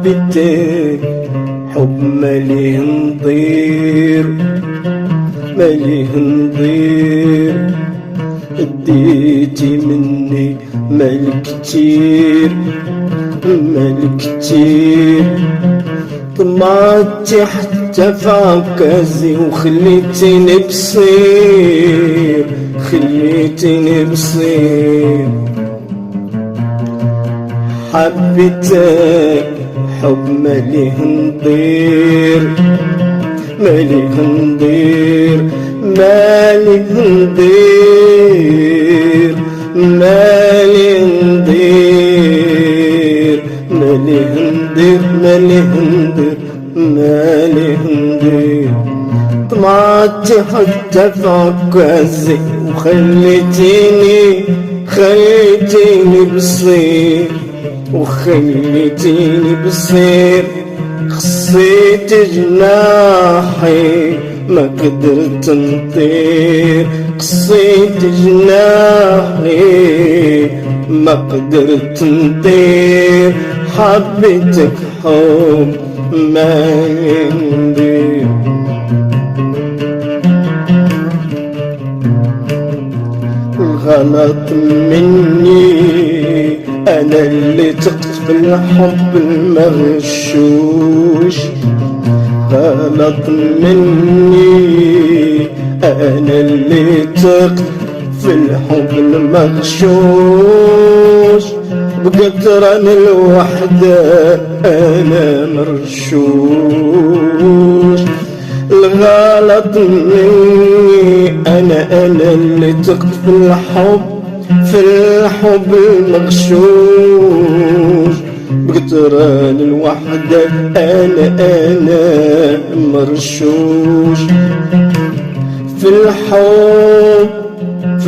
حبيتك حب ماليه نطير ماليه نطير، اديتي مني مال كتير مال كتير، طمعتي حتى في عكازي وخليتيني بصير خليتيني بصير. حبيتك حب ماليه نطير ماليه نطير ماليه نطير ماليه نطير ماليه نطير ماليه نطير ماليه نطير، طمعتي حتى في عكازي وخليتيني بصير وخليتيني بصير. خصيت جناحي ما قدرت نطير، قصيت جناحي ما قدرت نطير، حبيتك حب ما يندير. الغلط مني أنا اللي تقت في الحب المغشوش، غلط مني أنا اللي تقت في الحب المغشوش، بقطران الوحدة أنا مرشوش. الغلط مني أنا اللي تقت في الحب المغشوش، بقطران الوحدة أنا مرشوش. في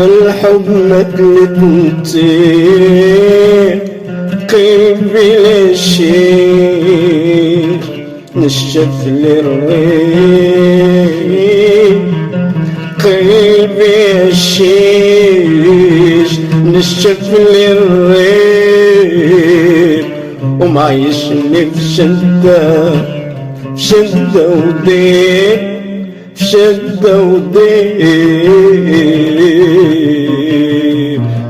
الحب مثل تنتين قلبي للشيخ نشف للريح، قلبي الشيش نشف للريح، ومعيشني في شدة وضيق في شدة وضيق.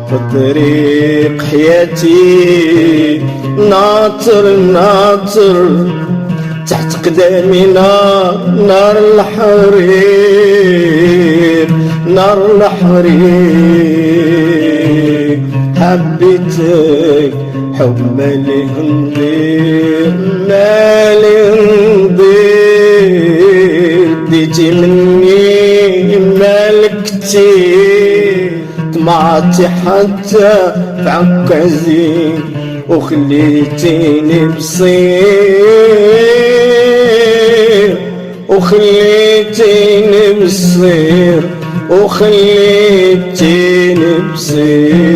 في طريق حياتي ناطر تحت قدامي نار الحريق نار الحريق. حبيتك حب ماليه نطير ماليه نطير، ديتي مني مال كتير، طمعتي حتى في عكازي وخليتيني بصير وخليتيني بصير وخليتيني بصير.